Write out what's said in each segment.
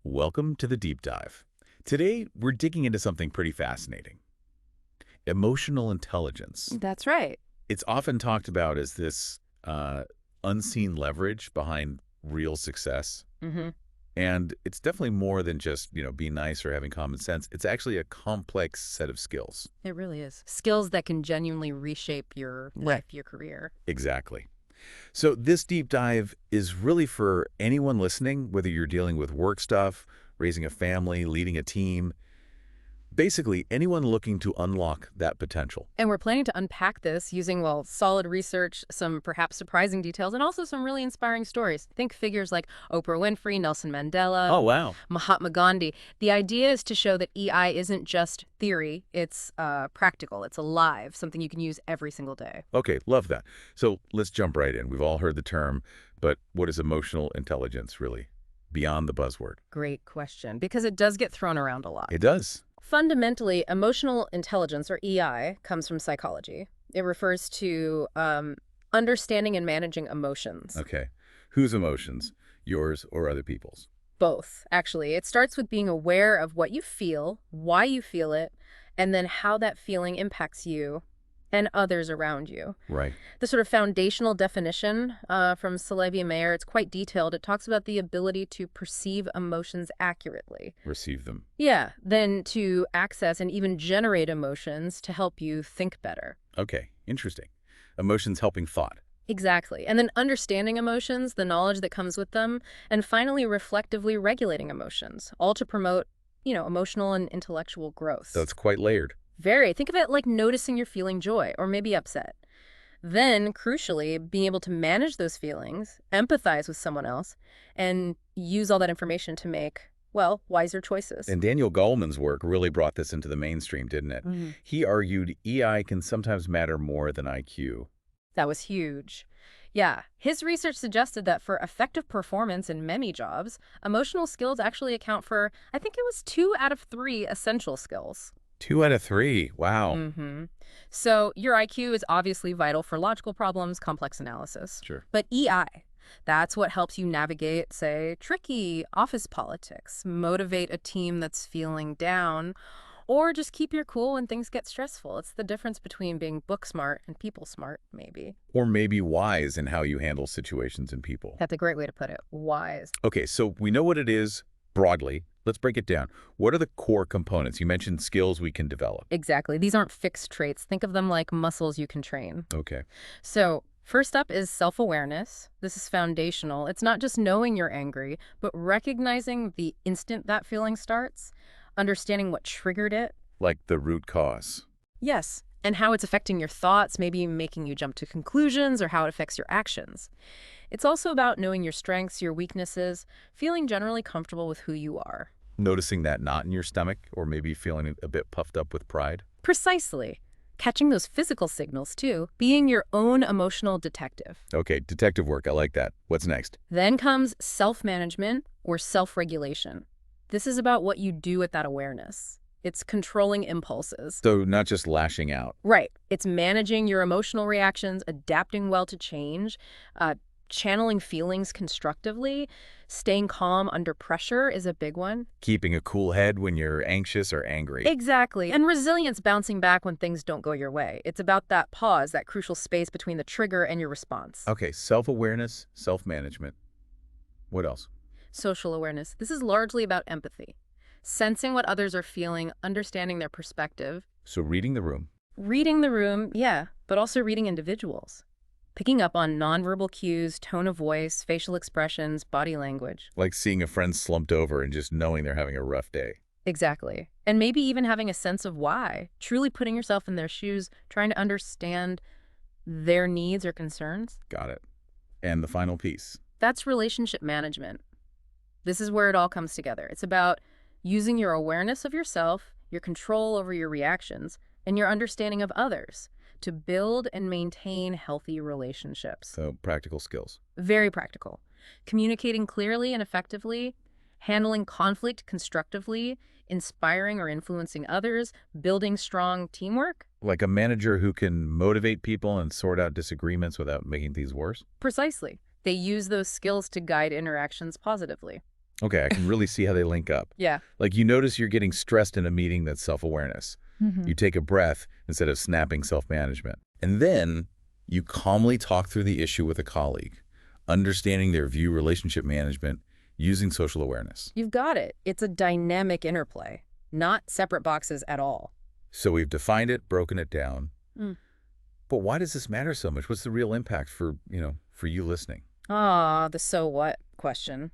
Welcome to the deep dive. Today, we're digging into something pretty fascinating. Emotional intelligence. That's right. It's often talked about as this unseen leverage behind real success. hmm And it's definitely more than just, being nice or having common sense. It's actually a complex set of skills. It really is. Skills that can genuinely reshape your life, your career. Exactly. So this deep dive is really for anyone listening, whether you're dealing with work stuff, raising a family, leading a team, basically anyone looking to unlock that potential. And we're planning to unpack this using, well, solid research, some perhaps surprising details, and also some really inspiring stories. Think figures like Oprah Winfrey, Nelson Mandela, Oh, wow. Mahatma Gandhi. The idea is to show that EI isn't just theory, it's practical, it's alive, something you can use every single day. Okay, love that. So let's jump right in. We've all heard the term, but what is emotional intelligence really? Beyond the buzzword. Great question, because it does get thrown around a lot. It does. Fundamentally, emotional intelligence, or EI, comes from psychology. It refers to understanding and managing emotions. Okay. Whose emotions? Yours or other people's? Both, actually. It starts with being aware of what you feel, why you feel it, and then how that feeling impacts you and others around you. Right. The sort of foundational definition from Salevi Mayer, it's quite detailed. It talks about the ability to perceive emotions accurately. Receive them. Yeah, then to access and even generate emotions to help you think better. Okay, interesting. Emotions helping thought. Exactly. And then understanding emotions, the knowledge that comes with them, and finally reflectively regulating emotions, all to promote, emotional and intellectual growth. So it's quite layered. Very. Think of it like noticing you're feeling joy or maybe upset. Then, crucially, being able to manage those feelings, empathize with someone else, and use all that information to make, well, wiser choices. And Daniel Goleman's work really brought this into the mainstream, didn't it? Mhm. He argued EI can sometimes matter more than IQ. That was huge. Yeah, his research suggested that for effective performance in many jobs, emotional skills actually account for, I think it was 2 out of 3 essential skills. 2 out of 3. Wow. hmm So your IQ is obviously vital for logical problems, complex analysis. Sure. But EI, that's what helps you navigate, say, tricky office politics, motivate a team that's feeling down, or just keep your cool when things get stressful. It's the difference between being book smart and people smart, maybe. Or maybe wise in how you handle situations and people. That's a great way to put it. Wise. Okay, so we know what it is broadly. Let's break it down. What are the core components? You mentioned skills we can develop. Exactly. These aren't fixed traits. Think of them like muscles you can train. Okay. So, first up is self-awareness. This is foundational. It's not just knowing you're angry, but recognizing the instant that feeling starts, understanding what triggered it. Like the root cause. Yes. And how it's affecting your thoughts, maybe making you jump to conclusions, or how it affects your actions. It's also about knowing your strengths, your weaknesses, feeling generally comfortable with who you are. Noticing that knot in your stomach, or maybe feeling a bit puffed up with pride. Precisely. Catching those physical signals, too. Being your own emotional detective. Okay, detective work. I like that. What's next? Then comes self-management or self-regulation. This is about what you do with that awareness. It's controlling impulses. So not just lashing out. Right. It's managing your emotional reactions, adapting well to change, channeling feelings constructively, staying calm under pressure is a big one. Keeping a cool head when you're anxious or angry. Exactly. And resilience, bouncing back when things don't go your way. It's about that pause, that crucial space between the trigger and your response. Okay, self-awareness, self-management. What else? Social awareness. This is largely about empathy. Sensing what others are feeling, understanding their perspective. So reading the room. Reading the room, yeah, but also reading individuals. Picking up on nonverbal cues, tone of voice, facial expressions, body language. Like seeing a friend slumped over and just knowing they're having a rough day. Exactly. And maybe even having a sense of why. Truly putting yourself in their shoes, trying to understand their needs or concerns. Got it. And the final piece. That's relationship management. This is where it all comes together. It's about using your awareness of yourself, your control over your reactions, and your understanding of others to build and maintain healthy relationships. So practical skills. Very practical. Communicating clearly and effectively, handling conflict constructively, inspiring or influencing others, building strong teamwork. Like a manager who can motivate people and sort out disagreements without making things worse? Precisely. They use those skills to guide interactions positively. Okay, I can really see how they link up. Yeah. Like you notice you're getting stressed in a meeting, that's self-awareness. Hmm. You take a breath instead of snapping self-management. And then you calmly talk through the issue with a colleague, understanding their view relationship management using social awareness. You've got it. It's a dynamic interplay, not separate boxes at all. So we've defined it, broken it down. Mm. But why does this matter so much? What's the real impact for, for you listening? Ah, the so what question.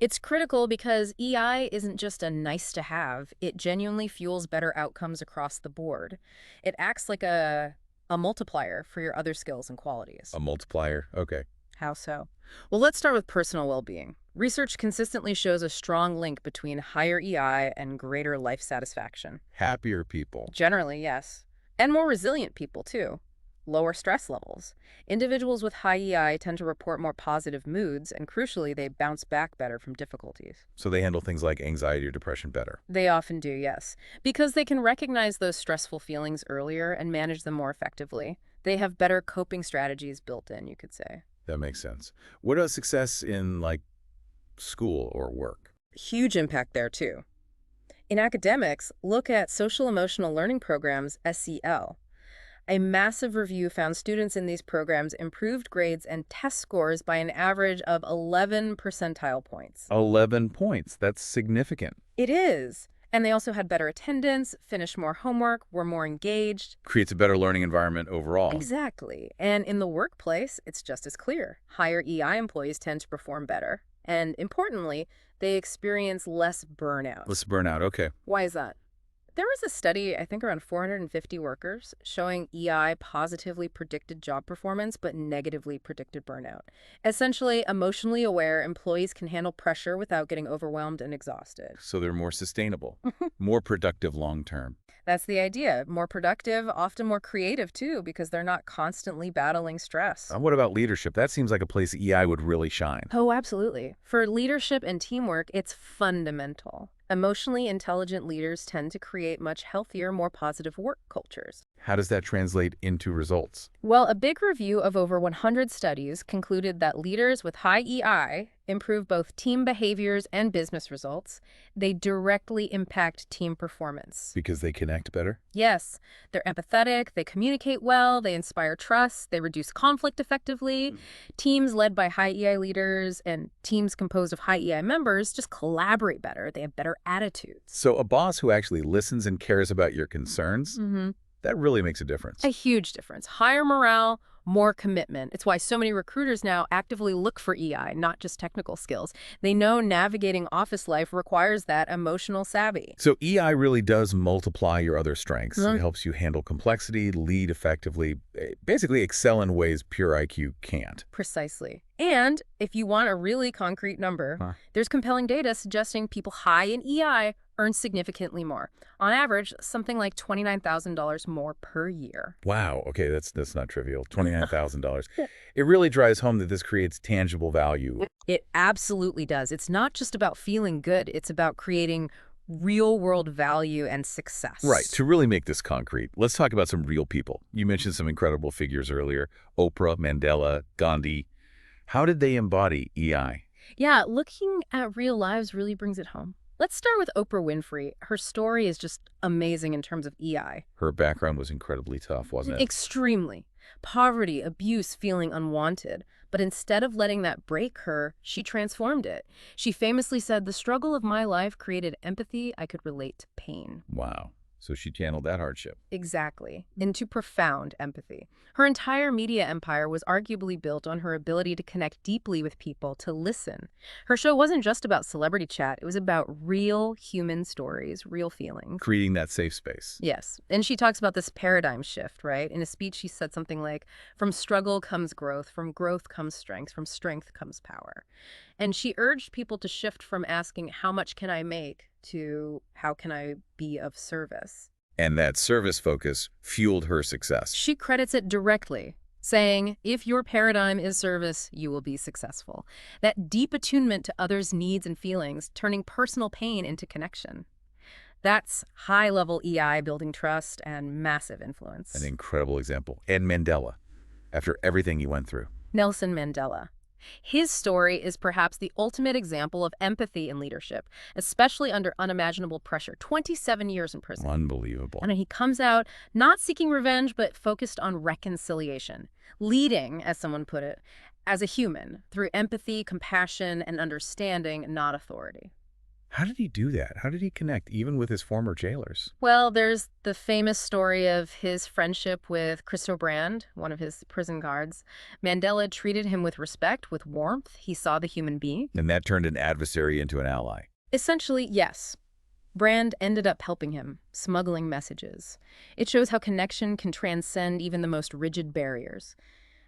It's critical because EI isn't just a nice to have, it genuinely fuels better outcomes across the board. It acts like a multiplier for your other skills and qualities. A multiplier? Okay. How so? Well, let's start with personal well-being. Research consistently shows a strong link between higher EI and greater life satisfaction. Happier people. Generally, yes. And more resilient people, too. Lower stress levels. Individuals with high EI tend to report more positive moods, and crucially, they bounce back better from difficulties. So they handle things like anxiety or depression better. They often do, yes. Because they can recognize those stressful feelings earlier and manage them more effectively. They have better coping strategies built in, you could say. That makes sense. What about success in, like, school or work? Huge impact there, too. In academics, look at social emotional learning programs, SEL. A massive review found students in these programs improved grades and test scores by an average of 11 percentile points. 11 points. That's significant. It is. And they also had better attendance, finished more homework, were more engaged. Creates a better learning environment overall. Exactly. And in the workplace, it's just as clear. Higher EI employees tend to perform better. And importantly, they experience less burnout. Less burnout. Okay. Why is that? There was a study, I think around 450 workers, showing EI positively predicted job performance but negatively predicted burnout. Essentially, emotionally aware employees can handle pressure without getting overwhelmed and exhausted. So they're more sustainable, more productive long term. That's the idea. More productive, often more creative too, because they're not constantly battling stress. What about leadership? That seems like a place EI would really shine. Oh, absolutely. For leadership and teamwork, it's fundamental. Emotionally intelligent leaders tend to create much healthier, more positive work cultures. How does that translate into results? Well, a big review of over 100 studies concluded that leaders with high EI improve both team behaviors and business results. They directly impact team performance. Because they connect better? Yes, they're empathetic, they communicate well, they inspire trust, they reduce conflict effectively. Teams led by high EI leaders and teams composed of high EI members just collaborate better. They have better attitudes. So a boss who actually listens and cares about your concerns, that really makes a difference. A huge difference. Higher morale, more commitment. It's why so many recruiters now actively look for EI, not just technical skills. They know navigating office life requires that emotional savvy. So EI really does multiply your other strengths. It helps you handle complexity, lead effectively, basically excel in ways pure IQ can't. Precisely. And if you want a really concrete number, there's compelling data suggesting people high in EI earn significantly more. On average, something like $29,000 more per year. Wow. Okay, that's not trivial. $29,000. It really drives home that this creates tangible value. It absolutely does. It's not just about feeling good. It's about creating real-world value and success. Right. To really make this concrete, let's talk about some real people. You mentioned some incredible figures earlier. Oprah, Mandela, Gandhi. How did they embody EI? Yeah, looking at real lives really brings it home. Let's start with Oprah Winfrey. Her story is just amazing in terms of EI. Her background was incredibly tough, wasn't it? Extremely. Poverty, abuse, feeling unwanted. But instead of letting that break her, she transformed it. She famously said, "The struggle of my life created empathy. I could relate to pain." Wow. So she channeled that hardship. Exactly. Into profound empathy. Her entire media empire was arguably built on her ability to connect deeply with people, to listen. Her show wasn't just about celebrity chat. It was about real human stories, real feelings. Creating that safe space. Yes. And she talks about this paradigm shift, right? In a speech, she said something like, "From struggle comes growth, from growth comes strength, from strength comes power." And she urged people to shift from asking, "How much can I make?" to "How can I be of service?" And that service focus fueled her success. She credits it directly, saying, "If your paradigm is service, you will be successful." That deep attunement to others' needs and feelings, turning personal pain into connection. That's high-level EI, building trust and massive influence. An incredible example. And Mandela, after everything he went through. Nelson Mandela. His story is perhaps the ultimate example of empathy in leadership, especially under unimaginable pressure. 27 years in prison. Unbelievable. And then he comes out not seeking revenge, but focused on reconciliation, leading, as someone put it, as a human through empathy, compassion, and understanding, not authority. How did he do that? How did he connect even with his former jailers? Well, there's the famous story of his friendship with Christo Brand, one of his prison guards. Mandela treated him with respect, with warmth. He saw the human being. And that turned an adversary into an ally. Essentially, yes. Brand ended up helping him, smuggling messages. It shows how connection can transcend even the most rigid barriers.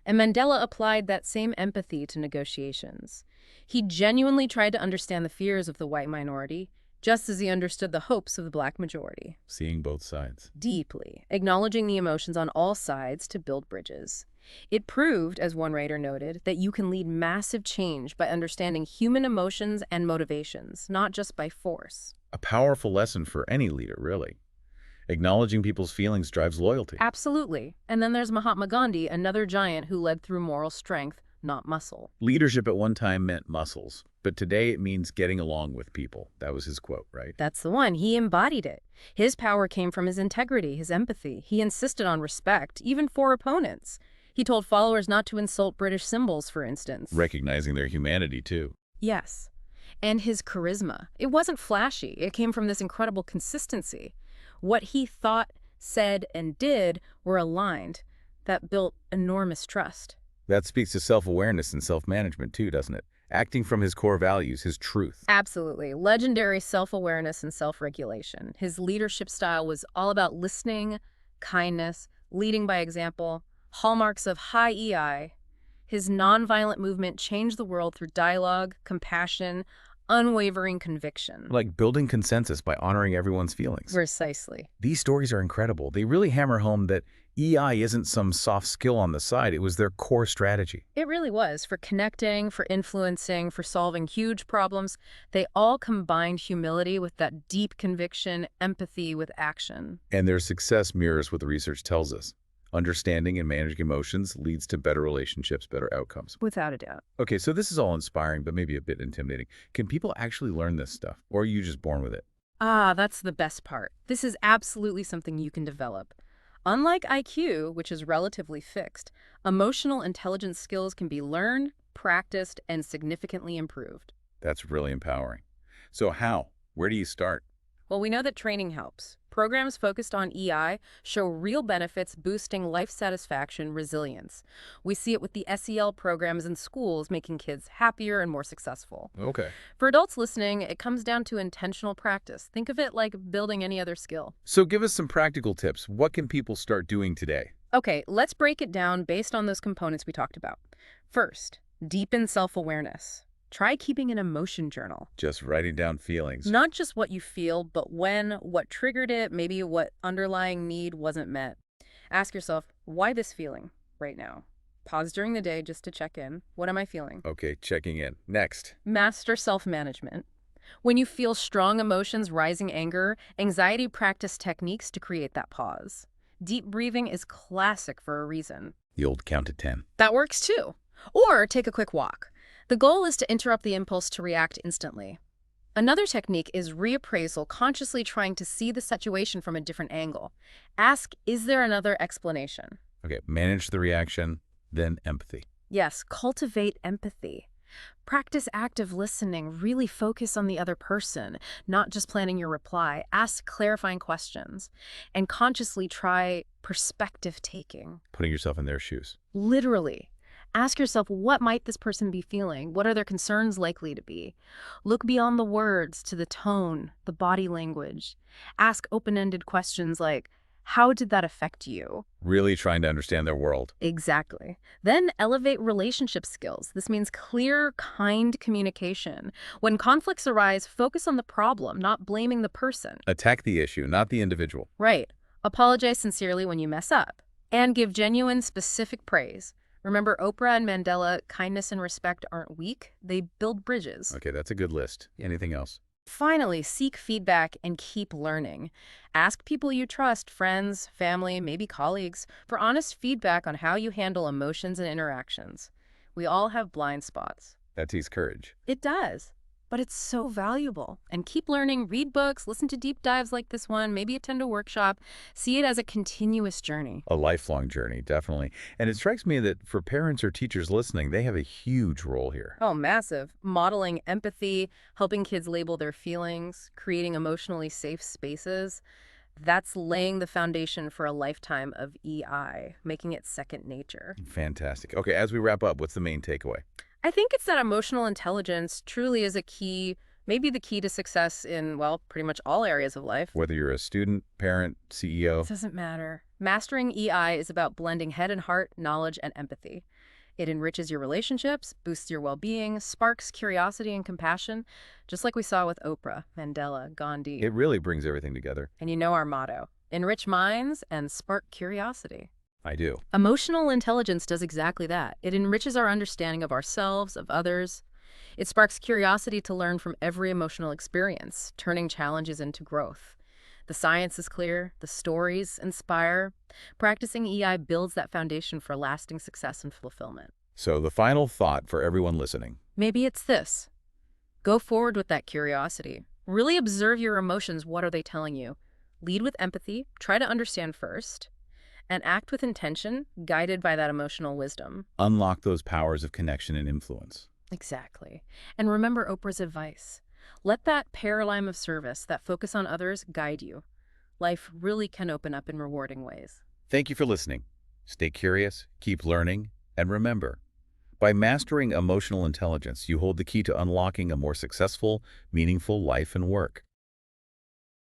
And Mandela applied that same empathy to negotiations. He genuinely tried to understand the fears of the white minority, just as he understood the hopes of the black majority. Seeing both sides. Deeply, acknowledging the emotions on all sides to build bridges. It proved, as one writer noted, that you can lead massive change by understanding human emotions and motivations, not just by force. A powerful lesson for any leader, really. Acknowledging people's feelings drives loyalty. Absolutely. And then there's Mahatma Gandhi, another giant who led through moral strength, not muscle. Leadership at one time meant muscles, but today it means getting along with people. That was his quote, right? That's the one. He embodied it. His power came from his integrity, his empathy. He insisted on respect, even for opponents. He told followers not to insult British symbols, for instance. Recognizing their humanity, too. Yes. And his charisma. It wasn't flashy. It came from this incredible consistency. What he thought, said, and did were aligned. That built enormous trust. That speaks to self-awareness and self-management, too, doesn't it? Acting from his core values, his truth. Absolutely. Legendary self-awareness and self-regulation. His leadership style was all about listening, kindness, leading by example, hallmarks of high EI. His nonviolent movement changed the world through dialogue, compassion, unwavering conviction. Like building consensus by honoring everyone's feelings. Precisely. These stories are incredible. They really hammer home that EI isn't some soft skill on the side. It was their core strategy. It really was. For connecting, for influencing, for solving huge problems, they all combined humility with that deep conviction, empathy with action. And their success mirrors what the research tells us. Understanding and managing emotions leads to better relationships, better outcomes. Without a doubt. Okay, so this is all inspiring, but maybe a bit intimidating. Can people actually learn this stuff, or are you just born with it? Ah, that's the best part. This is absolutely something you can develop. Unlike IQ, which is relatively fixed, emotional intelligence skills can be learned, practiced, and significantly improved. That's really empowering. So how? Where do you start? Well, we know that training helps. Programs focused on EI show real benefits boosting life satisfaction, resilience. We see it with the SEL programs in schools making kids happier and more successful. Okay. For adults listening, it comes down to intentional practice. Think of it like building any other skill. So give us some practical tips. What can people start doing today? Okay, let's break it down based on those components we talked about. First, deepen self-awareness. Try keeping an emotion journal. Just writing down feelings. Not just what you feel, but when, what triggered it, maybe what underlying need wasn't met. Ask yourself, why this feeling right now? Pause during the day just to check in. What am I feeling? Okay, checking in. Next. Master self-management. When you feel strong emotions, rising anger, anxiety, practice techniques to create that pause. Deep breathing is classic for a reason. The old count to 10. That works too. Or take a quick walk. The goal is to interrupt the impulse to react instantly. Another technique is reappraisal, consciously trying to see the situation from a different angle. Ask, is there another explanation? Okay, manage the reaction, then empathy. Yes, cultivate empathy. Practice active listening. Really focus on the other person, not just planning your reply. Ask clarifying questions. And consciously try perspective taking. Putting yourself in their shoes. Literally. Ask yourself, what might this person be feeling? What are their concerns likely to be? Look beyond the words to the tone, the body language. Ask open-ended questions like, how did that affect you? Really trying to understand their world. Exactly. Then elevate relationship skills. This means clear, kind communication. When conflicts arise, focus on the problem, not blaming the person. Attack the issue, not the individual. Right. Apologize sincerely when you mess up. And give genuine, specific praise. Remember Oprah and Mandela, kindness and respect aren't weak, they build bridges. Okay, that's a good list. Anything else? Finally, seek feedback and keep learning. Ask people you trust, friends, family, maybe colleagues, for honest feedback on how you handle emotions and interactions. We all have blind spots. That takes courage. It does. But it's so valuable. And keep learning, read books, listen to deep dives like this one, maybe attend a workshop. See it as a continuous journey. A lifelong journey, definitely. And it strikes me that for parents or teachers listening, they have a huge role here. Oh, massive. Modeling empathy, helping kids label their feelings, creating emotionally safe spaces. That's laying the foundation for a lifetime of EI, making it second nature. Fantastic. Okay, as we wrap up, what's the main takeaway? I think it's that emotional intelligence truly is a key, maybe the key to success in, well, pretty much all areas of life. Whether you're a student, parent, It CEO, doesn't matter. Mastering EI is about blending head and heart, knowledge, and empathy. It enriches your relationships, boosts your well-being, sparks curiosity and compassion, just like we saw with Oprah, Mandela, Gandhi. it really brings everything together. And you know our motto, enrich minds and spark curiosity. I do. Emotional intelligence does exactly that. It enriches our understanding of ourselves, of others. It sparks curiosity to learn from every emotional experience, turning challenges into growth. The science is clear, the stories inspire. Practicing EI builds that foundation for lasting success and fulfillment. So the final thought for everyone listening. Maybe it's this. Go forward with that curiosity. Really observe your emotions. What are they telling you? Lead with empathy, try to understand first, and act with intention, guided by that emotional wisdom. Unlock those powers of connection and influence. Exactly. And remember Oprah's advice. Let that paradigm of service, that focus on others, guide you. Life really can open up in rewarding ways. Thank you for listening. Stay curious, keep learning, and remember, by mastering emotional intelligence, you hold the key to unlocking a more successful, meaningful life and work.